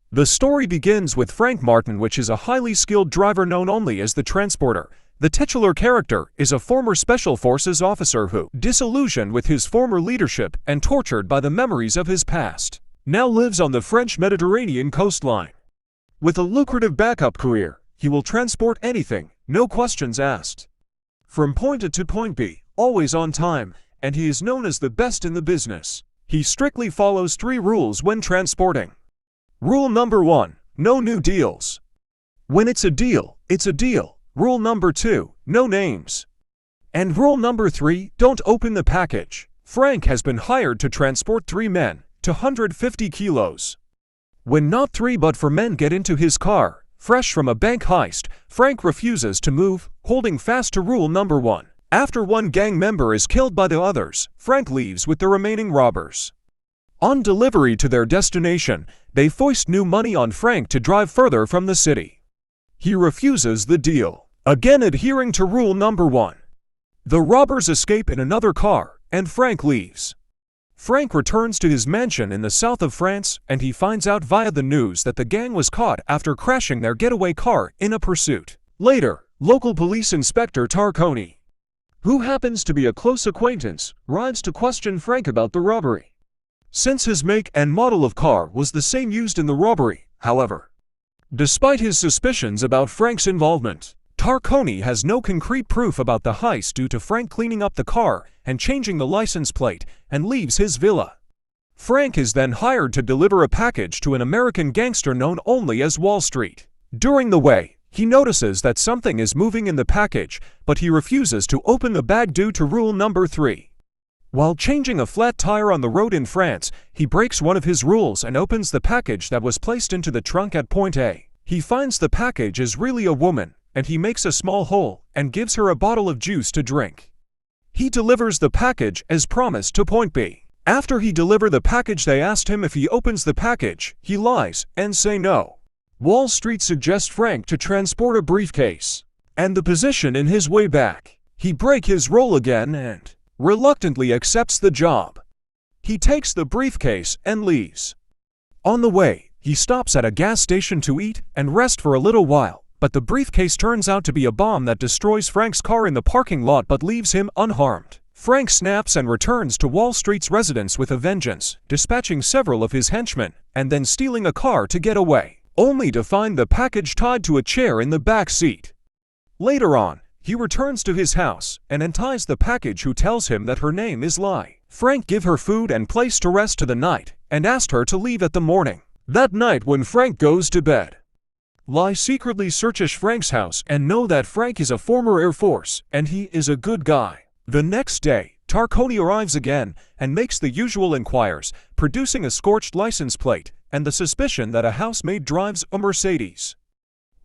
The story begins with Frank Martin, which is a highly skilled driver known only as the Transporter. The titular character is a former Special Forces officer who, disillusioned with his former leadership and tortured by the memories of his past, now lives on the French Mediterranean coastline. With a lucrative backup career, he will transport anything, no questions asked, from point A to point B, always on time, and he is known as the best in the business. He strictly follows 3 rules when transporting. Rule number 1, no new deals. When it's a deal, it's a deal. Rule number 2, no names. And rule number 3, don't open the package. Frank has been hired to transport 3 men, 250 kilos. When not 3 but 4 men get into his car, fresh from a bank heist, Frank refuses to move, holding fast to rule number 1. After one gang member is killed by the others, Frank leaves with the remaining robbers. On delivery to their destination, they foist new money on Frank to drive further from the city. He refuses the deal, again adhering to rule number 1. The robbers escape in another car, and Frank leaves. Frank returns to his mansion in the south of France, and he finds out via the news that the gang was caught after crashing their getaway car in a pursuit. Later, local police inspector Tarconi, who happens to be a close acquaintance, arrives to question Frank about the robbery. Since his make and model of car was the same used in the robbery, however, despite his suspicions about Frank's involvement, Tarconi has no concrete proof about the heist due to Frank cleaning up the car and changing the license plate and leaves his villa. Frank is then hired to deliver a package to an American gangster known only as Wall Street. During the way, he notices that something is moving in the package, but he refuses to open the bag due to rule number 3. While changing a flat tire on the road in France, he breaks one of his rules and opens the package that was placed into the trunk at point A. He finds the package is really a woman, and he makes a small hole and gives her a bottle of juice to drink. He delivers the package as promised to point B. After he delivered the package, they asked him if he opens the package. He lies and say no. Wall Street suggests Frank to transport a briefcase and the position in his way back. He breaks his role again and reluctantly accepts the job. He takes the briefcase and leaves. On the way, he stops at a gas station to eat and rest for a little while. But the briefcase turns out to be a bomb that destroys Frank's car in the parking lot but leaves him unharmed. Frank snaps and returns to Wall Street's residence with a vengeance, dispatching several of his henchmen, and then stealing a car to get away, only to find the package tied to a chair in the back seat. Later on, he returns to his house and unties the package, who tells him that her name is Lai. Frank gives her food and place to rest to the night, and asked her to leave at the morning. That night when Frank goes to bed, Lai secretly searches Frank's house and know that Frank is a former Air Force and he is a good guy. The next day, Tarconi arrives again and makes the usual inquiries, producing a scorched license plate and the suspicion that a housemaid drives a Mercedes.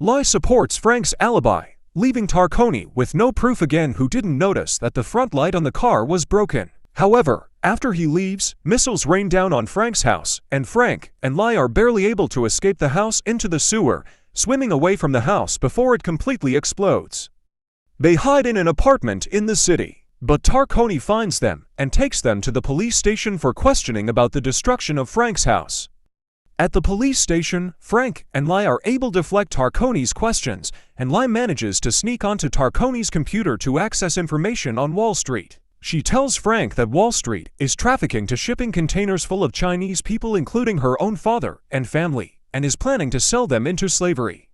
Lai supports Frank's alibi, leaving Tarconi with no proof again, who didn't notice that the front light on the car was broken. However, after he leaves, missiles rain down on Frank's house, and Frank and Lai are barely able to escape the house into the sewer, swimming away from the house before it completely explodes. They hide in an apartment in the city, but Tarconi finds them and takes them to the police station for questioning about the destruction of Frank's house. At the police station, Frank and Lai are able to deflect Tarconi's questions, and Lai manages to sneak onto Tarconi's computer to access information on Wall Street. She tells Frank that Wall Street is trafficking to shipping containers full of Chinese people, including her own father and family, and is planning to sell them into slavery.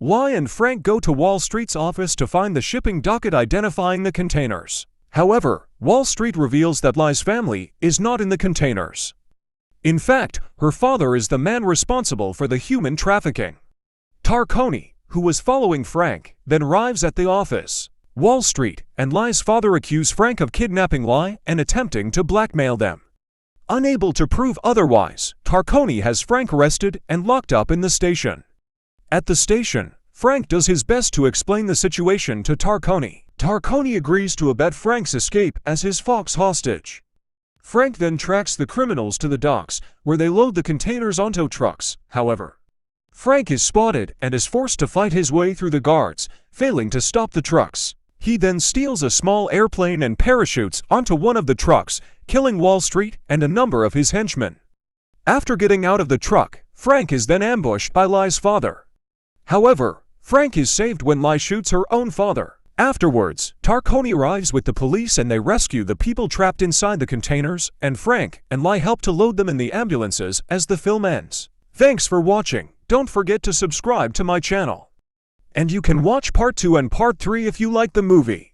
Lai and Frank go to Wall Street's office to find the shipping docket identifying the containers. However, Wall Street reveals that Lai's family is not in the containers. In fact, her father is the man responsible for the human trafficking. Tarconi, who was following Frank, then arrives at the office. Wall Street and Lai's father accuse Frank of kidnapping Lai and attempting to blackmail them. Unable to prove otherwise, Tarconi has Frank arrested and locked up in the station. At the station, Frank does his best to explain the situation to Tarconi. Tarconi agrees to abet Frank's escape as his fox hostage. Frank then tracks the criminals to the docks, where they load the containers onto trucks. However, Frank is spotted and is forced to fight his way through the guards, failing to stop the trucks. He then steals a small airplane and parachutes onto one of the trucks, killing Wall Street and a number of his henchmen. After getting out of the truck, Frank is then ambushed by Lai's father. However, Frank is saved when Lai shoots her own father. Afterwards, Tarconi arrives with the police and they rescue the people trapped inside the containers, and Frank and Lai help to load them in the ambulances as the film ends. Thanks for watching. Don't forget to subscribe to my channel. And you can watch part 2 and part 3 if you like the movie.